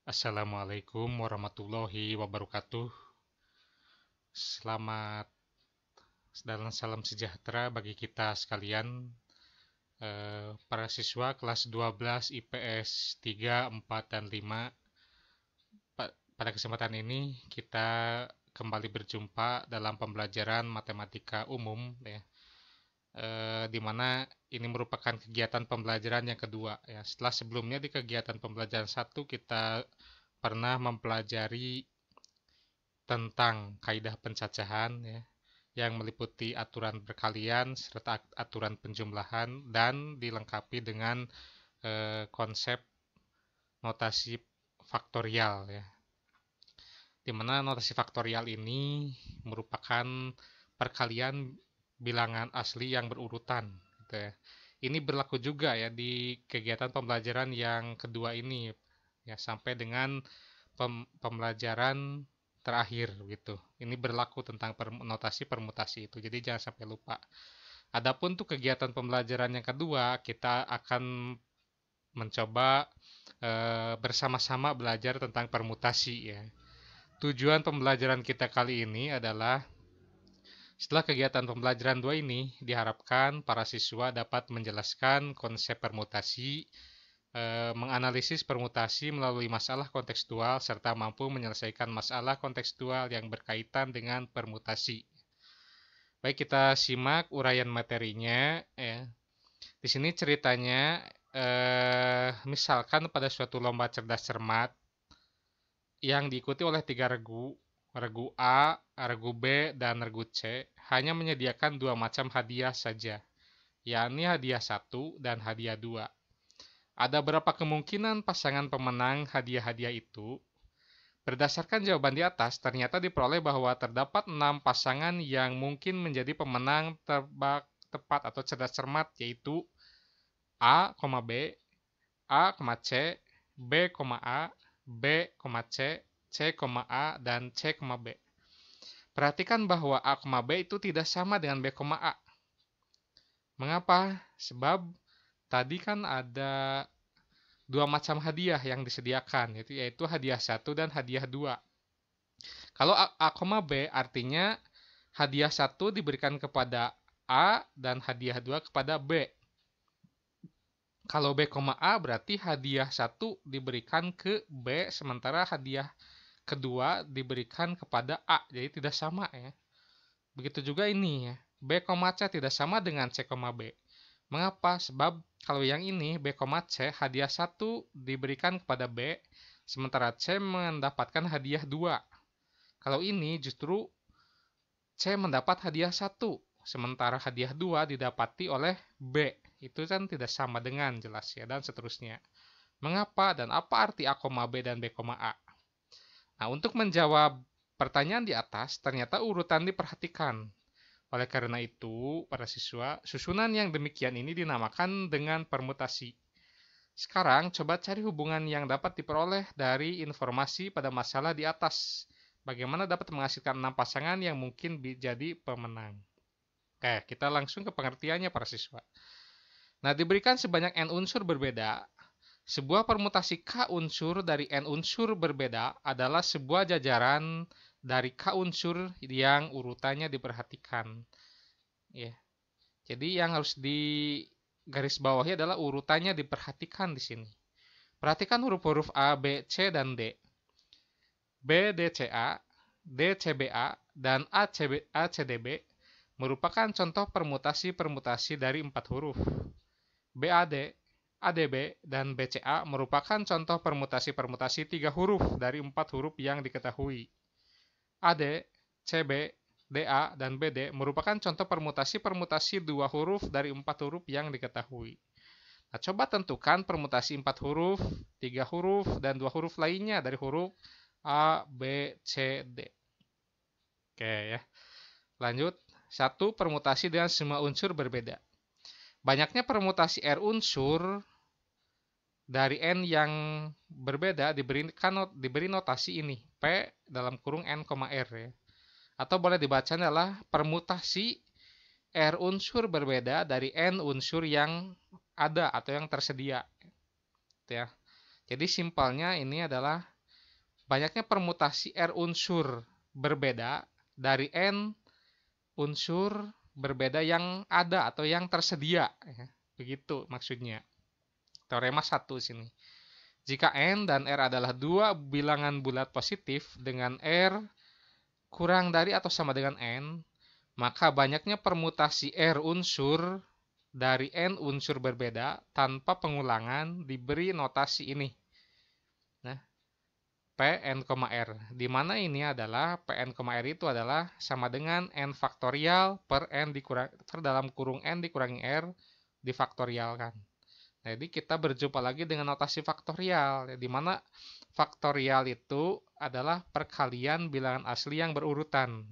Assalamualaikum warahmatullahi wabarakatuh. Selamat dan salam sejahtera bagi kita sekalian, para siswa kelas 12 IPS 3, 4, dan 5. Pada kesempatan ini kita kembali berjumpa dalam pembelajaran matematika umum, ya, di mana ini merupakan kegiatan pembelajaran yang kedua. Ya. Setelah sebelumnya di kegiatan pembelajaran satu kita pernah mempelajari tentang kaidah pencacahan, ya, yang meliputi aturan perkalian serta aturan penjumlahan dan dilengkapi dengan konsep notasi faktorial, ya. Di mana notasi faktorial ini merupakan perkalian bilangan asli yang berurutan, gitu ya. Ini berlaku juga ya di kegiatan pembelajaran yang kedua ini, ya, sampai dengan pembelajaran terakhir gitu. Ini berlaku tentang notasi permutasi itu. Jadi jangan sampai lupa. Adapun tuh kegiatan pembelajaran yang kedua, kita akan mencoba bersama-sama belajar tentang permutasi, ya. Tujuan pembelajaran kita kali ini adalah setelah kegiatan pembelajaran 2 ini, diharapkan para siswa dapat menjelaskan konsep permutasi, menganalisis permutasi melalui masalah kontekstual, serta mampu menyelesaikan masalah kontekstual yang berkaitan dengan permutasi. Baik, kita simak uraian materinya. Ya. Di sini ceritanya, misalkan pada suatu lomba cerdas cermat yang diikuti oleh 3 regu, regu A, regu B, dan regu C, hanya menyediakan 2 macam hadiah saja, yakni hadiah 1 dan hadiah 2. Ada berapa kemungkinan pasangan pemenang hadiah-hadiah itu? Berdasarkan jawaban di atas, ternyata diperoleh bahwa terdapat 6 pasangan yang mungkin menjadi pemenang tebak tepat atau cerdas cermat, yaitu A, B, A, C, B, A, B, C, C, A, dan C, B. Perhatikan bahwa A, B itu tidak sama dengan B, A. Mengapa? Sebab tadi kan ada 2 macam hadiah yang disediakan, yaitu hadiah 1 dan hadiah 2. Kalau A, B artinya hadiah 1 diberikan kepada A dan hadiah 2 kepada B. Kalau B, A berarti hadiah 1 diberikan ke B, sementara hadiah kedua diberikan kepada A. Jadi tidak sama, ya. Begitu juga ini, ya. B, C tidak sama dengan C, B. Mengapa? Sebab kalau yang ini B, C hadiah 1 diberikan kepada B, sementara C mendapatkan hadiah 2. Kalau ini justru C mendapat hadiah 1, sementara hadiah 2 didapati oleh B. Itu kan tidak sama dengan jelas, ya, dan seterusnya. Mengapa dan apa arti A, B dan B, A? Nah, untuk menjawab pertanyaan di atas, ternyata urutan diperhatikan. Oleh karena itu, para siswa, susunan yang demikian ini dinamakan dengan permutasi. Sekarang, coba cari hubungan yang dapat diperoleh dari informasi pada masalah di atas. Bagaimana dapat menghasilkan 6 pasangan yang mungkin jadi pemenang. Oke, kita langsung ke pengertiannya, para siswa. Nah, diberikan sebanyak N unsur berbeda. Sebuah permutasi K unsur dari N unsur berbeda adalah sebuah jajaran dari K unsur yang urutannya diperhatikan. Ya. Jadi yang harus garis bawahi adalah urutannya diperhatikan di sini. Perhatikan huruf-huruf A, B, C, dan D. B, D, C, A, D, C, B, A, dan A, C, D, B merupakan contoh permutasi-permutasi dari 4 huruf. BAD, ADB, dan BCA merupakan contoh permutasi-permutasi 3 huruf dari 4 huruf yang diketahui. AD, CB, DA, dan BD merupakan contoh permutasi-permutasi 2 huruf dari 4 huruf yang diketahui. Nah, coba tentukan permutasi 4 huruf, 3 huruf, dan 2 huruf lainnya dari huruf A, B, C, D. Oke, ya. Lanjut. 1. Permutasi dengan semua unsur berbeda. Banyaknya permutasi R unsur dari N yang berbeda diberi notasi ini, P dalam kurung N, R, ya. Atau boleh dibaca adalah permutasi R unsur berbeda dari N unsur yang ada atau yang tersedia. Ya. Jadi simpelnya ini adalah banyaknya permutasi R unsur berbeda dari N unsur berbeda yang ada atau yang tersedia. Ya. Begitu maksudnya. Teorema 1 sini. Jika N dan R adalah dua bilangan bulat positif dengan R kurang dari atau sama dengan N, maka banyaknya permutasi R unsur dari N unsur berbeda tanpa pengulangan diberi notasi ini. Nah, Pn, R. Di mana ini adalah Pn, R itu adalah sama dengan N faktorial per N dikurang, per dalam kurung N dikurangi R difaktorialkan. Jadi kita berjumpa lagi dengan notasi faktorial, di mana faktorial itu adalah perkalian bilangan asli yang berurutan.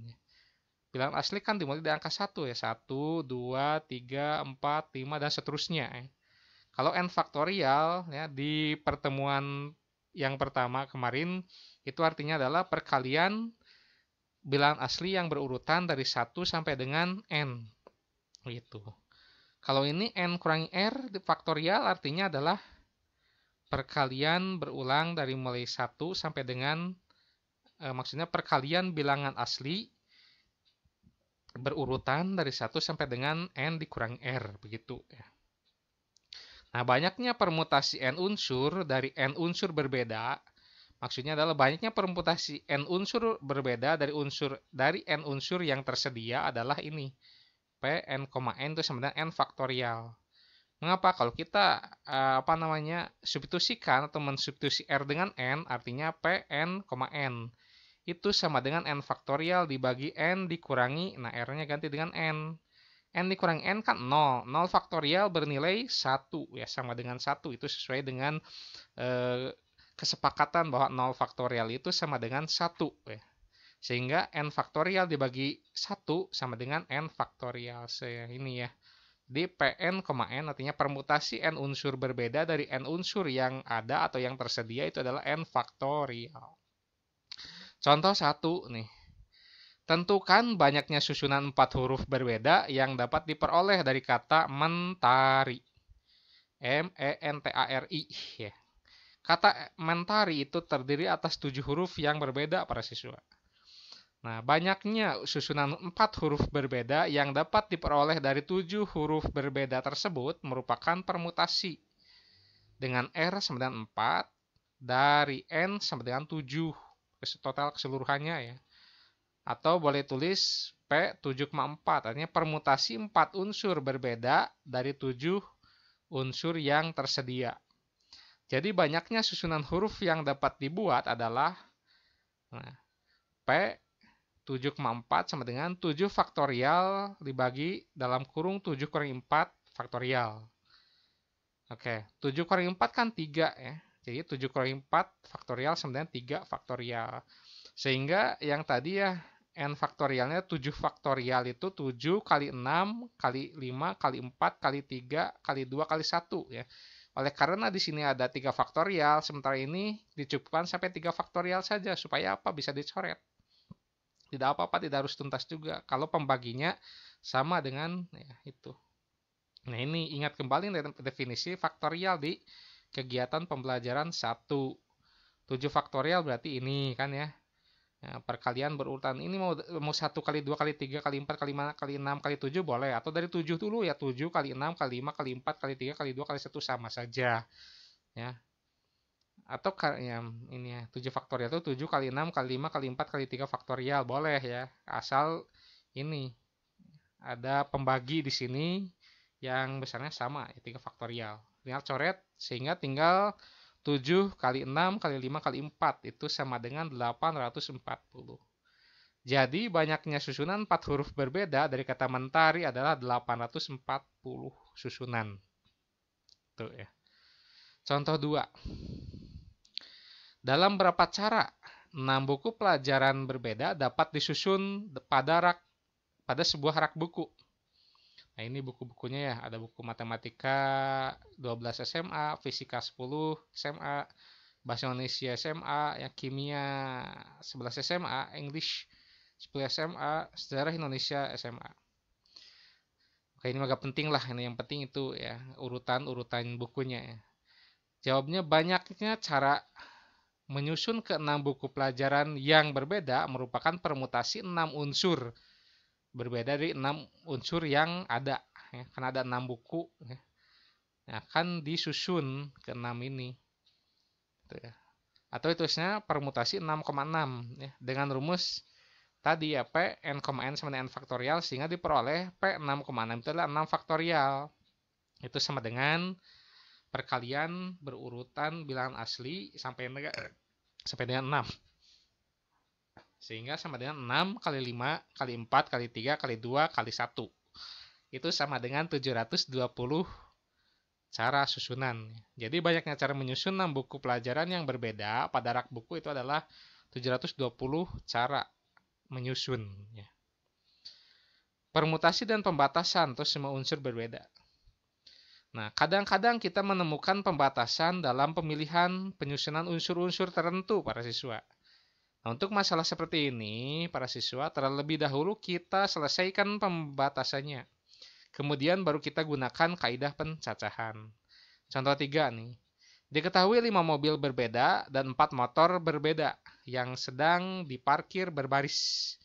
Bilangan asli kan dimulai dari angka 1 ya, 1, 2, 3, 4, 5, dan seterusnya. Kalau N faktorial ya, di pertemuan yang pertama kemarin itu artinya adalah perkalian bilangan asli yang berurutan dari 1 sampai dengan N. Gitu. Kalau ini N kurangi R di faktorial artinya adalah perkalian berulang dari mulai 1 sampai dengan maksudnya perkalian bilangan asli berurutan dari 1 sampai dengan N dikurangi R, begitu ya. Nah, banyaknya permutasi N unsur dari N unsur berbeda, maksudnya adalah banyaknya permutasi N unsur berbeda dari N unsur yang tersedia adalah ini. Pn, N itu sama dengan N faktorial. Mengapa? Kalau kita substitusikan atau mensubstitusi R dengan N, artinya Pn, N. Itu sama dengan N faktorial dibagi N dikurangi, nah R-nya ganti dengan N. N dikurangi N kan 0. 0 faktorial bernilai 1. Ya, sama dengan 1. Itu sesuai dengan kesepakatan bahwa 0 faktorial itu sama dengan 1. Ya. Sehingga N faktorial dibagi 1 sama dengan N faktorial. Ini ya. Di Pn, N artinya permutasi N unsur berbeda dari N unsur yang ada atau yang tersedia itu adalah N faktorial. Contoh 1 nih. Tentukan banyaknya susunan 4 huruf berbeda yang dapat diperoleh dari kata mentari. M-E-N-T-A-R-I. Ya. Kata mentari itu terdiri atas 7 huruf yang berbeda para siswa. Nah, banyaknya susunan 4 huruf berbeda yang dapat diperoleh dari 7 huruf berbeda tersebut merupakan permutasi dengan R sama dengan 4 dari N sama dengan 7 total keseluruhannya ya. Atau boleh tulis P 7,4 artinya permutasi 4 unsur berbeda dari 7 unsur yang tersedia. Jadi banyaknya susunan huruf yang dapat dibuat adalah P 7,4 sama dengan 7 faktorial dibagi dalam kurung 7 kurangi 4 faktorial. Oke, 7 kurangi 4 kan 3 ya. Jadi 7 kurangi 4 faktorial sama dengan 3 faktorial. Sehingga yang tadi ya, N faktorialnya 7 faktorial itu 7 kali 6 kali 5 kali 4 kali 3 kali 2 kali 1 ya. Oleh karena di sini ada 3 faktorial, sementara ini dicukupkan sampai 3 faktorial saja supaya apa? Bisa dicoret. Tidak apa-apa, tidak harus tuntas juga. Kalau pembaginya sama dengan ya, itu. Nah, ini ingat kembali definisi faktorial di kegiatan pembelajaran 1. 7 faktorial berarti ini kan ya. Nah, perkalian berurutan. Ini mau 1 kali 2 kali 3 kali 4 kali 5 kali 6 kali 7 boleh. Atau dari 7 dulu ya. 7 kali 6 kali 5 kali 4 kali 3 kali 2 kali 1 sama saja. Ya. Atau ya, ini ya 7 faktorial itu 7 kali 6 kali 5 kali 4 kali 3 faktorial boleh ya, asal ini ada pembagi di sini yang besarnya sama ya, 3 faktorial, tinggal coret sehingga tinggal 7 kali 6 kali 5 kali 4 itu sama dengan 840. Jadi banyaknya susunan 4 huruf berbeda dari kata mentari adalah 840 susunan. Tuh ya. Contoh 2. Dalam berapa cara 6 buku pelajaran berbeda dapat disusun pada sebuah rak buku. Nah, ini buku-bukunya ya. Ada buku matematika 12 SMA, fisika 10 SMA, bahasa Indonesia SMA, yang kimia 11 SMA, English 10 SMA, sejarah Indonesia SMA. Oke, ini agak penting lah. Ini yang penting itu ya, urutan bukunya ya. Jawabnya banyaknya cara menyusun ke 6 buku pelajaran yang berbeda merupakan permutasi 6 unsur berbeda dari 6 unsur yang ada, ya, karena ada 6 buku, ya. Akan disusun ke 6 ini, gitu ya. Atau tulisnya permutasi 6,6 ya, dengan rumus tadi ya, P n, n sama dengan n faktorial, sehingga diperoleh P 6,6 itu adalah 6 faktorial. Itu sama dengan perkalian berurutan bilangan asli sampai dengan 6. Sehingga sama dengan 6 kali 5 kali 4 kali 3 kali 2 kali 1. Itu sama dengan 720 cara susunan. Jadi banyaknya cara menyusun 6 buku pelajaran yang berbeda pada rak buku itu adalah 720 cara menyusun. Permutasi dan pembatasan itu semua unsur berbeda. Nah, kadang-kadang kita menemukan pembatasan dalam pemilihan penyusunan unsur-unsur tertentu para siswa. Nah, untuk masalah seperti ini, para siswa, terlebih dahulu kita selesaikan pembatasannya. Kemudian baru kita gunakan kaidah pencacahan. Contoh 3 nih. Diketahui 5 mobil berbeda dan 4 motor berbeda yang sedang diparkir berbaris.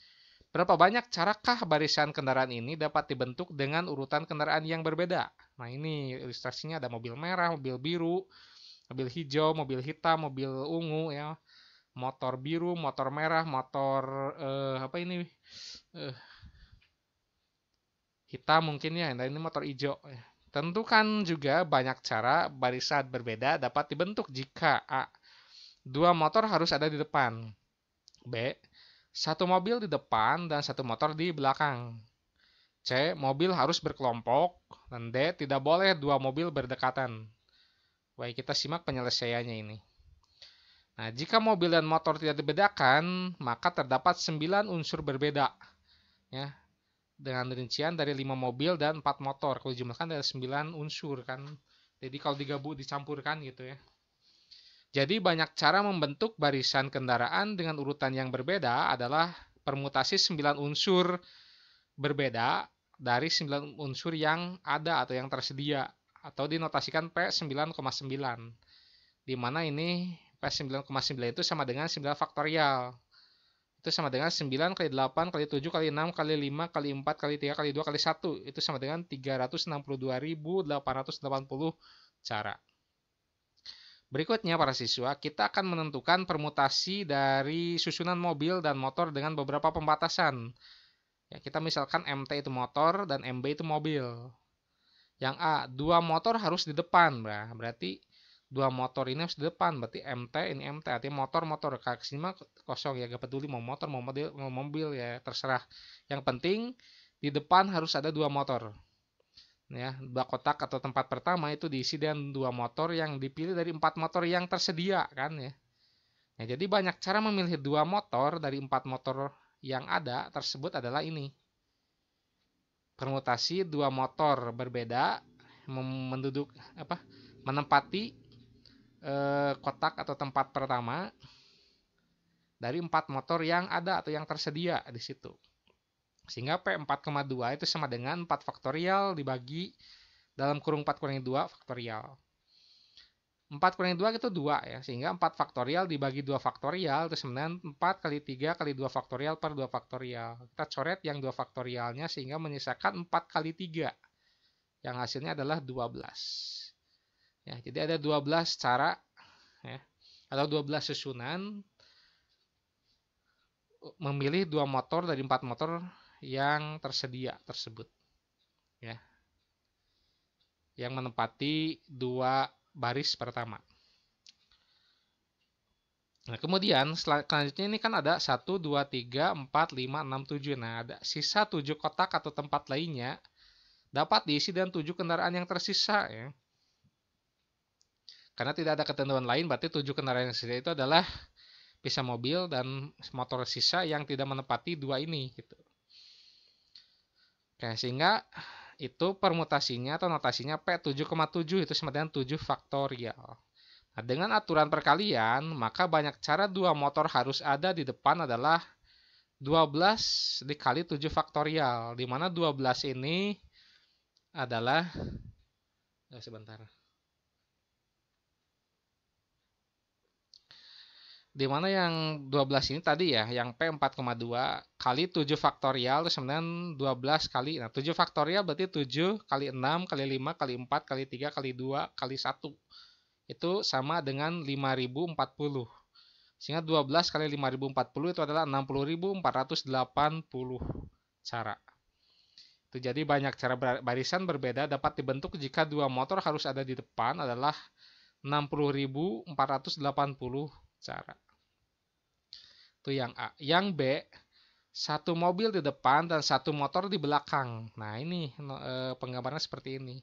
Berapa banyak carakah barisan kendaraan ini dapat dibentuk dengan urutan kendaraan yang berbeda? Nah, ini ilustrasinya ada mobil merah, mobil biru, mobil hijau, mobil hitam, mobil ungu, ya. Motor biru, motor merah, motor hitam mungkin ya, dan ini motor hijau. Tentukan juga banyak cara barisan berbeda dapat dibentuk jika A. 2 motor harus ada di depan. B. 1 mobil di depan dan 1 motor di belakang. C. Mobil harus berkelompok. Dan D. Tidak boleh 2 mobil berdekatan. Baik, kita simak penyelesaiannya ini. Nah, jika mobil dan motor tidak dibedakan, maka terdapat 9 unsur berbeda. Ya, dengan rincian dari 5 mobil dan 4 motor. Kalau dijumlahkan ada 9 unsur kan. Jadi kalau digabung dicampurkan gitu ya. Jadi banyak cara membentuk barisan kendaraan dengan urutan yang berbeda adalah permutasi 9 unsur berbeda dari 9 unsur yang ada atau yang tersedia, atau dinotasikan P9,9, di mana ini P9,9 itu sama dengan 9 faktorial. Itu sama dengan 9 kali 8 kali 7 kali 6 kali 5 kali 4 kali 3 kali 2 kali 1. Itu sama dengan 362.880 cara. Berikutnya para siswa, kita akan menentukan permutasi dari susunan mobil dan motor dengan beberapa pembatasan. Ya, kita misalkan MT itu motor dan MB itu mobil. Yang A, 2 motor harus di depan. Berarti 2 motor ini harus di depan. Berarti MT ini MT. Artinya motor-motor. Kaki sini mah kosong ya. Gak peduli mau motor, mau mobil ya. Terserah. Yang penting di depan harus ada 2 motor. Ya, 2 kotak atau tempat pertama itu diisi dengan 2 motor yang dipilih dari 4 motor yang tersedia kan ya. Nah, jadi banyak cara memilih 2 motor dari 4 motor yang ada tersebut adalah ini. Permutasi 2 motor berbeda menempati kotak atau tempat pertama dari 4 motor yang ada atau yang tersedia di situ. Sehingga P4,2 itu sama dengan 4 faktorial dibagi dalam kurung 4 kurangi 2 faktorial. 4 kurangi 2 itu 2 ya. Sehingga 4 faktorial dibagi 2 faktorial itu sama dengan 4 kali 3 kali 2 faktorial per 2 faktorial. Kita coret yang 2 faktorialnya sehingga menyisakan 4 kali 3. Yang hasilnya adalah 12. Ya, jadi ada 12 cara ya, atau 12 susunan memilih 2 motor dari 4 motor yang tersedia tersebut ya, yang menempati 2 baris pertama. Nah, kemudian selanjutnya ini kan ada 1, 2, 3, 4, 5, 6, 7. Nah, ada sisa 7 kotak atau tempat lainnya dapat diisi dengan 7 kendaraan yang tersisa ya. Karena tidak ada ketentuan lain, berarti 7 kendaraan yang tersisa itu adalah bisa mobil dan motor sisa yang tidak menepati 2 ini gitu. Oke, sehingga itu permutasinya atau notasinya P7,7 itu sama dengan 7 faktorial. Nah, dengan aturan perkalian, maka banyak cara 2 motor harus ada di depan adalah 12 dikali 7 faktorial. Di mana 12 ini adalah sebentar. Di mana yang 12 ini tadi ya, yang P 4,2 kali 7 faktorial, terus kemudian 12 kali, nah 7 faktorial berarti 7 kali 6 kali 5 kali 4 kali 3 kali 2 kali 1. Itu sama dengan 5040. Sehingga 12 kali 5040 itu adalah 60.480 cara. Itu jadi banyak cara barisan berbeda dapat dibentuk jika dua motor harus ada di depan adalah 60.480 cara. Itu yang A. Yang B, satu mobil di depan dan satu motor di belakang. Nah ini penggambarannya seperti ini.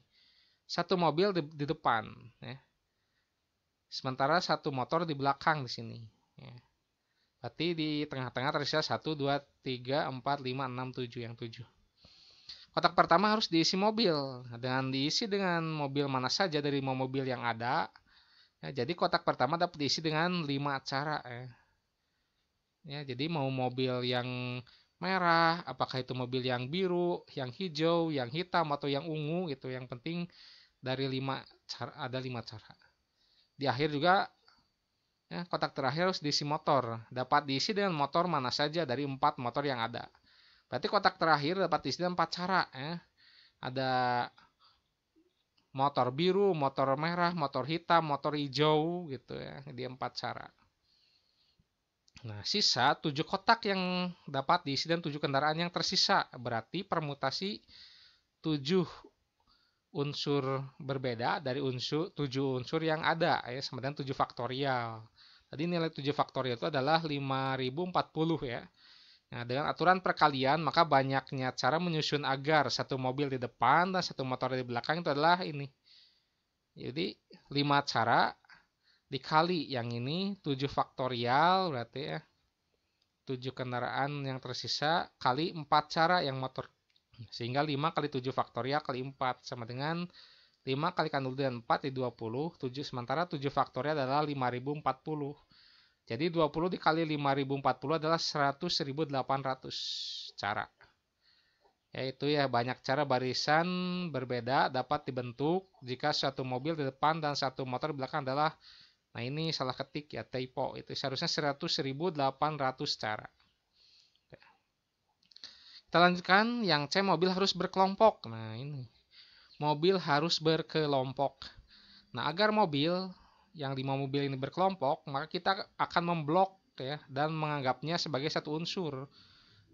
Satu mobil di depan, ya. Sementara satu motor di belakang di sini. Ya. Berarti di tengah-tengah tersisa 1, 2, 3, 4, 5, 6, 7. Yang 7. Kotak pertama harus diisi mobil. Dengan diisi dengan mobil mana saja dari 5 mobil yang ada. Ya, jadi kotak pertama dapat diisi dengan 5 cara. Ya, jadi mau mobil yang merah, apakah itu mobil yang biru, yang hijau, yang hitam, atau yang ungu gitu. Yang penting dari 5 cara, ada 5 cara. Di akhir juga ya, kotak terakhir harus diisi motor. Dapat diisi dengan motor mana saja dari 4 motor yang ada. Berarti kotak terakhir dapat diisi dengan 4 cara. Ya. Ada motor biru, motor merah, motor hitam, motor hijau gitu ya. Di 4 cara. Nah, sisa 7 kotak yang dapat diisi dan 7 kendaraan yang tersisa. Berarti permutasi 7 unsur berbeda dari 7 unsur yang ada. Ya, sama dengan 7 faktorial. Tadi nilai 7 faktorial itu adalah 5040 ya. Nah, dengan aturan perkalian, maka banyaknya cara menyusun agar satu mobil di depan dan satu motor di belakang itu adalah ini. Jadi, 5 cara dikali yang ini 7 faktorial berarti ya 7 kendaraan yang tersisa kali 4 cara yang motor, sehingga 5 kali 7 faktorial kali 4 sama dengan 5 kali kandung dan 4 di 20. 7 sementara 7 faktorial adalah 5040. Jadi 20 dikali 5040 adalah 100.800 cara. Yaitu ya banyak cara barisan berbeda dapat dibentuk jika satu mobil di depan dan satu motor di belakang adalah. Nah ini salah ketik ya, typo. Itu seharusnya 100.800 cara. Kita lanjutkan yang C, mobil harus berkelompok. Nah ini, mobil harus berkelompok. Nah agar mobil, yang 5 mobil ini berkelompok, maka kita akan memblok ya dan menganggapnya sebagai satu unsur.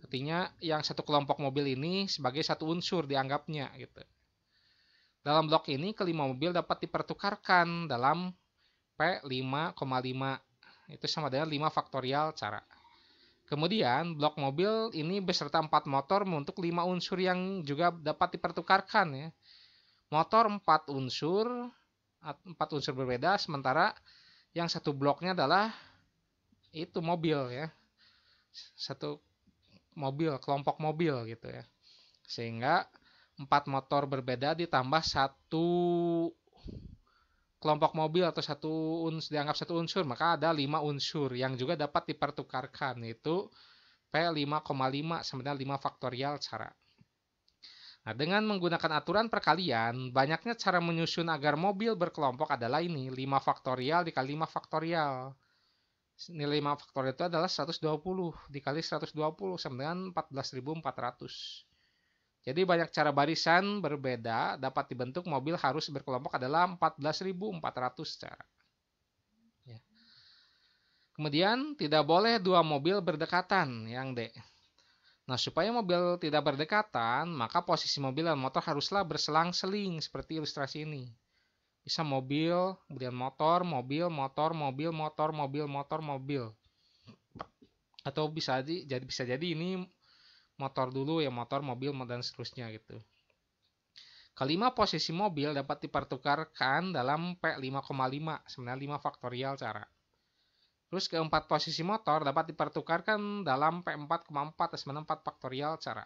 Artinya yang satu kelompok mobil ini sebagai satu unsur dianggapnya gitu. Dalam blok ini kelima mobil dapat dipertukarkan dalam P5,5 itu sama dengan 5 faktorial cara. Kemudian blok mobil ini beserta 4 motor membentuk 5 unsur yang juga dapat dipertukarkan ya. Motor 4 unsur berbeda, sementara yang satu bloknya adalah itu mobil ya. Satu mobil, kelompok mobil gitu ya. Sehingga 4 motor berbeda ditambah satu kelompok mobil atau dianggap satu unsur, maka ada 5 unsur yang juga dapat dipertukarkan, yaitu P5,5 sama dengan 5 faktorial cara. Nah, dengan menggunakan aturan perkalian, banyaknya cara menyusun agar mobil berkelompok adalah ini, 5 faktorial dikali 5 faktorial. Nilai 5 faktorial itu adalah 120 dikali 120 sama dengan 14.400. Jadi banyak cara barisan berbeda dapat dibentuk mobil harus berkelompok adalah 14.400 cara. Ya. Kemudian tidak boleh dua mobil berdekatan, yang D. Nah, supaya mobil tidak berdekatan, maka posisi mobil dan motor haruslah berselang-seling seperti ilustrasi ini. Bisa mobil, kemudian motor, mobil, motor, mobil, motor, mobil, motor, mobil. Atau bisa jadi ini motor dulu ya, motor, mobil, dan seterusnya gitu. Kelima posisi mobil dapat dipertukarkan dalam P5,5 sebenarnya 5 faktorial cara. Terus keempat posisi motor dapat dipertukarkan dalam P4,4 sebenarnya 4 faktorial cara.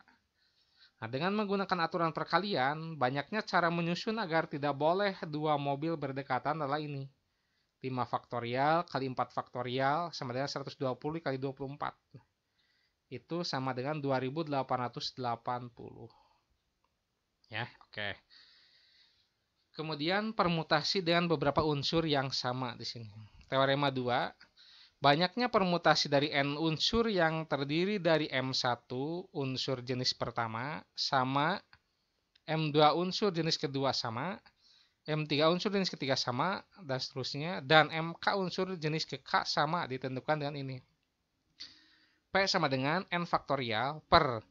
Nah, dengan menggunakan aturan perkalian, banyaknya cara menyusun agar tidak boleh dua mobil berdekatan adalah ini. 5 faktorial kali 4 faktorial sama dengan 120 kali 24. Itu sama dengan 2880. Ya, oke. Kemudian permutasi dengan beberapa unsur yang sama di sini. Teorema 2, Banyaknya permutasi dari N unsur yang terdiri dari M1 unsur jenis pertama sama M2 unsur jenis kedua sama, M3 unsur jenis ketiga sama, dan seterusnya, dan MK unsur jenis ke-K sama ditentukan dengan ini. P sama dengan N faktorial per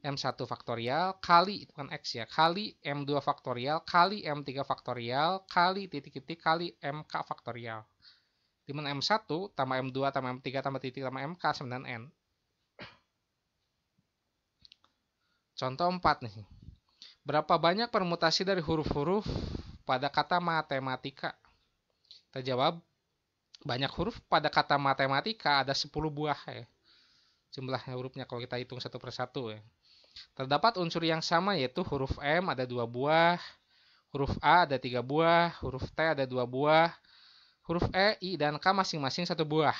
M1 faktorial kali, itu kan X ya, kali M2 faktorial kali M3 faktorial kali titik-titik kali MK faktorial. Di mana M1 tambah M2 tambah M3 tambah titik tambah MK sama dengan N. Contoh 4 nih. Berapa banyak permutasi dari huruf-huruf pada kata matematika? Kita jawab, banyak huruf pada kata matematika ada 10 buah ya. Jumlah hurufnya kalau kita hitung satu persatu ya. Terdapat unsur yang sama yaitu huruf M ada 2 buah, huruf A ada 3 buah, huruf T ada 2 buah, huruf E, I, dan K masing-masing 1 buah.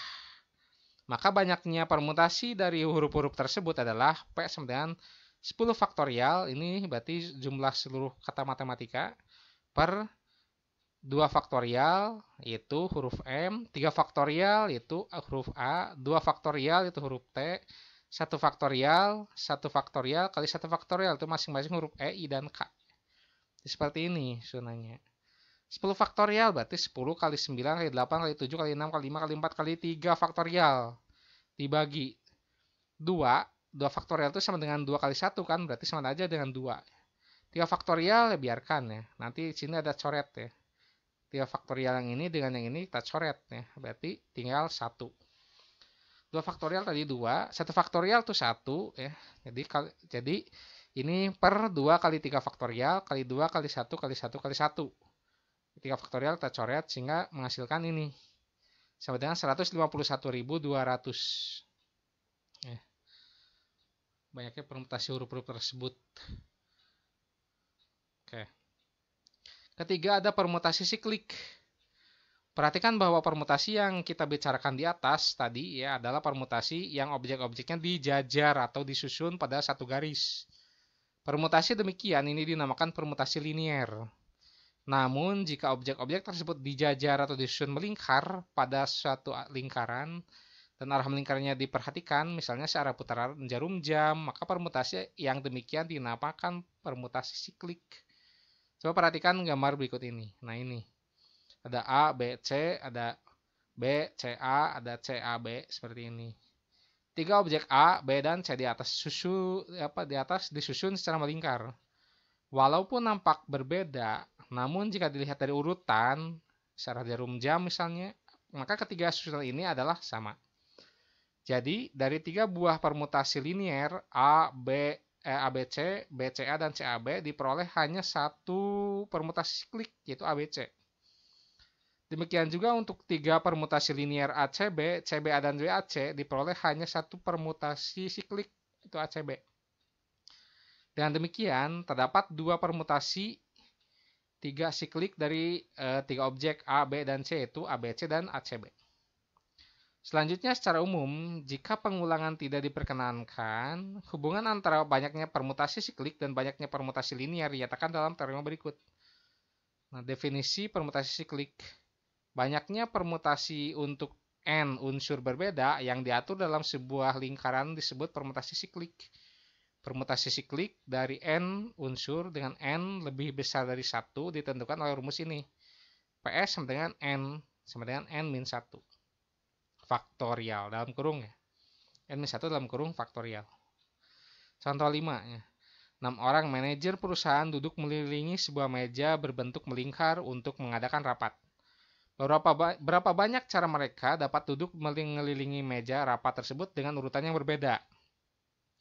Maka banyaknya permutasi dari huruf-huruf tersebut adalah P sama dengan 10 faktorial, ini berarti jumlah seluruh kata matematika, per 2 faktorial, yaitu huruf M, 3 faktorial, yaitu huruf A, 2 faktorial, yaitu huruf T, 1 faktorial kali 1 faktorial, itu masing-masing huruf E, I, dan K. Seperti ini sunanya. 10 faktorial berarti 10 kali 9 kali 8 kali 7 kali 6 kali 5 kali 4 kali 3 faktorial. Dibagi 2 faktorial itu sama dengan 2 kali 1 kan, berarti sama aja dengan 2. 3 faktorial ya biarkan ya. Nanti sini ada coret ya. 3 faktorial yang ini dengan yang ini kita coret ya. Berarti tinggal 1. 2 faktorial tadi 2, 1 faktorial itu 1 ya. Jadi ini per 2 kali 3 faktorial kali 2 kali 1 kali 1 kali 1. 3 faktorial kita coret sehingga menghasilkan ini. Sama dengan 151.200. Ya. Banyaknya permutasi huruf-huruf tersebut. Oke. Ketiga ada permutasi siklik. Perhatikan bahwa permutasi yang kita bicarakan di atas tadi ya adalah permutasi yang objek-objeknya dijajar atau disusun pada satu garis. Permutasi demikian ini dinamakan permutasi linier. Namun jika objek-objek tersebut dijajar atau disusun melingkar pada suatu lingkaran dan arah melingkarnya diperhatikan, misalnya searah putaran jarum jam, maka permutasi yang demikian dinamakan permutasi siklik. Coba perhatikan gambar berikut ini. Nah ini. Ada A, B, C, ada B, C, A, ada C, A, B, seperti ini. 3 objek A, B, dan C di atas disusun secara melingkar. Walaupun nampak berbeda, namun jika dilihat dari urutan, secara jarum jam misalnya, maka ketiga susunan ini adalah sama. Jadi, dari 3 buah permutasi linier, A, B, ABC, BCA, dan CAB diperoleh hanya satu permutasi siklik, yaitu ABC. Demikian juga untuk 3 permutasi linier ACB, CBA, dan BAC diperoleh hanya satu permutasi siklik, itu ACB. Dengan demikian, terdapat 2 permutasi 3 siklik dari 3 objek A, B, dan C, yaitu ABC dan ACB. Selanjutnya, secara umum, jika pengulangan tidak diperkenankan, hubungan antara banyaknya permutasi siklik dan banyaknya permutasi linier dinyatakan dalam teorema berikut. Nah, definisi permutasi siklik. Banyaknya permutasi untuk N unsur berbeda yang diatur dalam sebuah lingkaran disebut permutasi siklik. Permutasi siklik dari N unsur dengan N lebih besar dari 1 ditentukan oleh rumus ini. PS sama dengan N min 1. Faktorial dalam kurung ya. N min 1 dalam kurung faktorial. Contoh 5 ya. 6 orang manajer perusahaan duduk mengelilingi sebuah meja berbentuk melingkar untuk mengadakan rapat. Berapa banyak cara mereka dapat duduk mengelilingi meja rapat tersebut dengan urutan yang berbeda?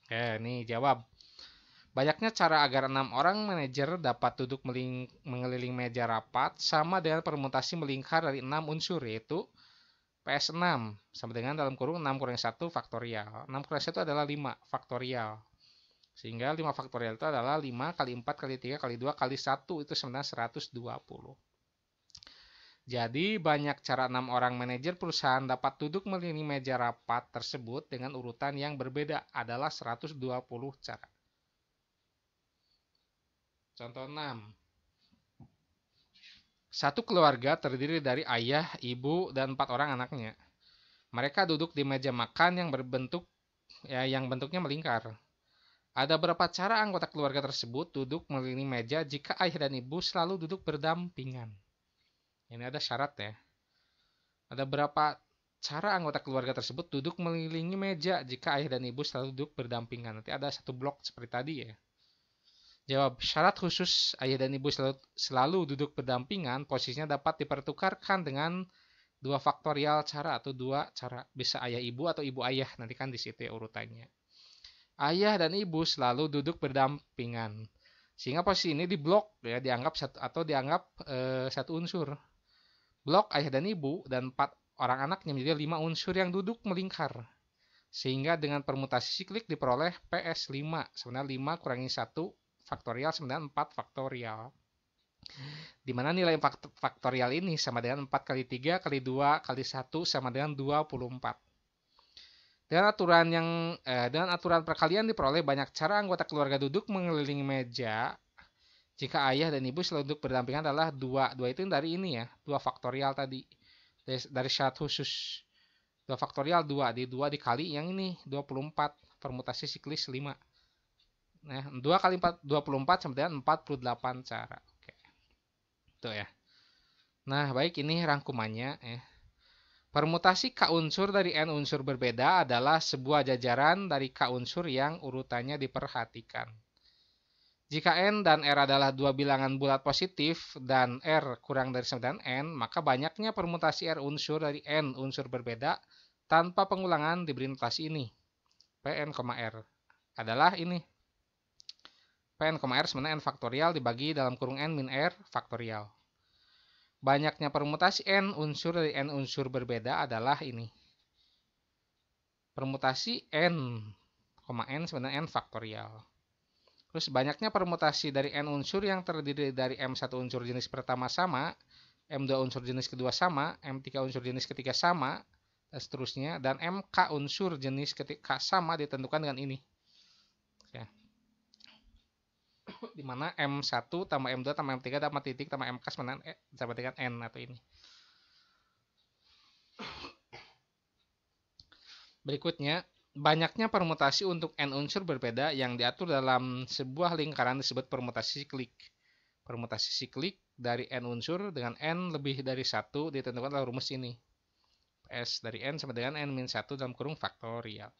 Oke, ini jawab. Banyaknya cara agar 6 orang manajer dapat duduk mengelilingi meja rapat sama dengan permutasi melingkar dari 6 unsur, yaitu PS6 sama dengan dalam kurung 6 kurang 1 faktorial. 6 kurang 1 adalah 5 faktorial. Sehingga 5 faktorial itu adalah 5 kali 4 kali 3 kali 2 kali 1 itu sama dengan 120. Jadi, banyak cara 6 orang manajer perusahaan dapat duduk mengelilingi meja rapat tersebut dengan urutan yang berbeda adalah 120 cara. Contoh 6. Satu keluarga terdiri dari ayah, ibu, dan 4 orang anaknya. Mereka duduk di meja makan yang bentuknya melingkar. Ada berapa cara anggota keluarga tersebut duduk mengelilingi meja jika ayah dan ibu selalu duduk berdampingan? Ini ada syarat ya. Ada berapa cara anggota keluarga tersebut duduk mengelilingi meja jika ayah dan ibu selalu duduk berdampingan? Nanti ada satu blok seperti tadi ya. Jawab, syarat khusus ayah dan ibu selalu duduk berdampingan, posisinya dapat dipertukarkan dengan dua faktorial cara atau dua cara. Bisa ayah ibu atau ibu ayah, nanti kan di situ ya urutannya. Ayah dan ibu selalu duduk berdampingan. Sehingga posisi ini diblok ya, dianggap satu unsur. Blok ayah dan ibu dan 4 orang anaknya menjadi 5 unsur yang duduk melingkar. Sehingga dengan permutasi siklik diperoleh PS5. Sebenarnya 5 kurangi 1 faktorial sama dengan 4 faktorial. Di mana nilai faktorial ini sama dengan 4 kali 3 kali 2 kali 1 sama dengan 24. Dengan aturan perkalian diperoleh banyak cara anggota keluarga duduk mengelilingi meja jika ayah dan ibu selalu duduk berdampingan adalah 2. 2 itu dari ini ya, 2 faktorial tadi. Dari syarat khusus. 2 faktorial 2, 2 dikali yang ini 24, permutasi siklis 5. Nah, 2 kali 4 24 sama dengan 48 cara. Oke. Itu ya. Nah, baik, ini rangkumannya ya. Permutasi K unsur dari N unsur berbeda adalah sebuah jajaran dari K unsur yang urutannya diperhatikan. Jika N dan R adalah dua bilangan bulat positif dan R kurang dari sama dengan N, maka banyaknya permutasi R unsur dari N unsur berbeda tanpa pengulangan diberi notasi ini. Pn, R adalah ini. Pn, R sama N faktorial dibagi dalam kurung N min R faktorial. Banyaknya permutasi N unsur dari N unsur berbeda adalah ini. Permutasi N, N sama N faktorial. Terus banyaknya permutasi dari N unsur yang terdiri dari M1 unsur jenis pertama sama, M2 unsur jenis kedua sama, M3 unsur jenis ketiga sama, dan seterusnya. Dan MK unsur jenis ketiga sama ditentukan dengan ini. Ya. Dimana M1 tambah M2 tambah M3 tambah titik tambah MK sama dengan N atau ini. Berikutnya, banyaknya permutasi untuk N unsur berbeda yang diatur dalam sebuah lingkaran disebut permutasi siklik. Permutasi siklik dari N unsur dengan N lebih dari 1 ditentukan oleh rumus ini. S dari N sama dengan N-1 dalam kurung faktorial.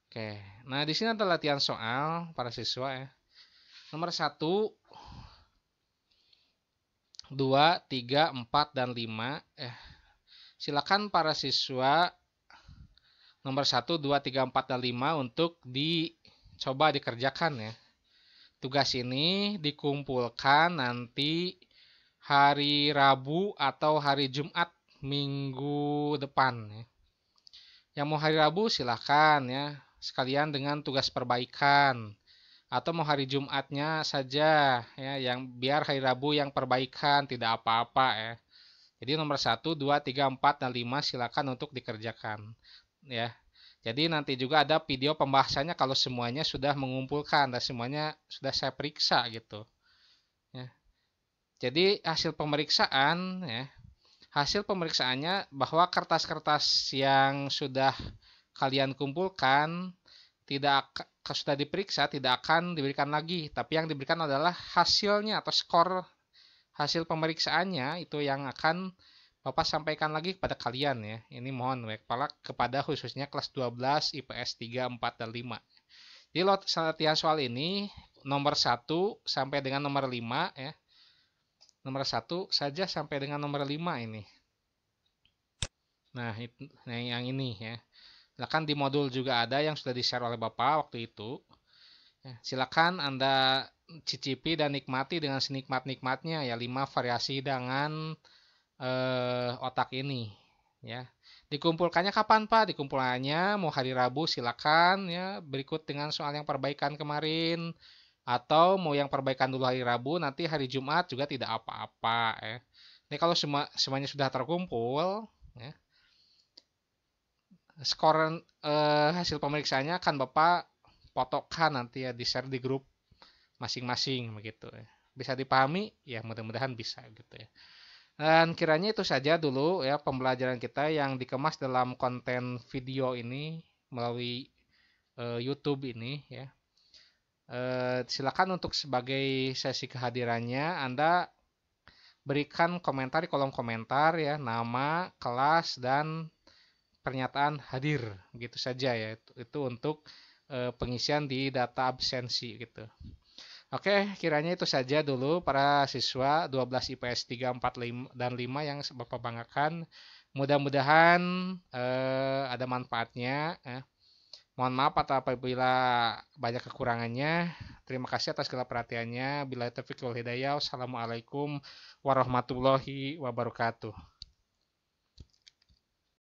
Oke, nah di sini ada latihan soal para siswa ya. Nomor 1, 2, 3, 4, dan 5. Silakan para siswa nomor 1, 2, 3, 4, dan 5 untuk dicoba dikerjakan ya. Tugas ini dikumpulkan nanti hari Rabu atau hari Jumat minggu depan ya. Yang mau hari Rabu silakan ya, sekalian dengan tugas perbaikan. Atau mau hari Jumatnya saja ya, yang biar hari Rabu yang perbaikan tidak apa-apa ya. Jadi nomor 1, 2, 3, 4, dan 5 silakan untuk dikerjakan ya. Jadi nanti juga ada video pembahasannya kalau semuanya sudah mengumpulkan dan semuanya sudah saya periksa gitu ya. Jadi hasil pemeriksaannya bahwa kertas-kertas yang sudah kalian kumpulkan sudah diperiksa tidak akan diberikan lagi, tapi yang diberikan adalah hasilnya atau skor hasil pemeriksaannya itu yang akan Bapak sampaikan lagi kepada kalian ya. Ini mohon kepada khususnya kelas 12 IPS 3, 4, dan 5. Jadi latihan soal ini nomor 1 sampai dengan nomor 5 ya. Nomor 1 saja sampai dengan nomor 5 ini. Nah, yang ini ya. Silakan di modul juga ada yang sudah di-share oleh Bapak waktu itu. Silakan Anda cicipi dan nikmati dengan senikmat-nikmatnya ya 5 variasi dengan otak ini ya. Dikumpulkannya kapan Pak? Dikumpulkannya mau hari Rabu silakan ya, berikut dengan soal yang perbaikan kemarin, atau mau yang perbaikan dulu hari Rabu, nanti hari Jumat juga tidak apa-apa ya. Ini kalau semuanya sudah terkumpul ya, skor hasil pemeriksaannya akan Bapak fotokan nanti ya, di-share di grup masing-masing begitu ya. Bisa dipahami? Ya mudah-mudahan bisa gitu ya. Dan kiranya itu saja dulu ya pembelajaran kita yang dikemas dalam konten video ini melalui YouTube ini ya. Silakan untuk sebagai sesi kehadirannya Anda berikan komentar di kolom komentar ya, nama, kelas, dan pernyataan hadir gitu saja ya. Itu untuk pengisian di data absensi gitu. Oke, kiranya itu saja dulu para siswa 12 IPS 3, 4, 5, dan 5 yang Bapak banggakan. Mudah-mudahan ada manfaatnya. Mohon maaf apabila banyak kekurangannya. Terima kasih atas segala perhatiannya. Bila taufiq wal hidayah. Wassalamualaikum warahmatullahi wabarakatuh.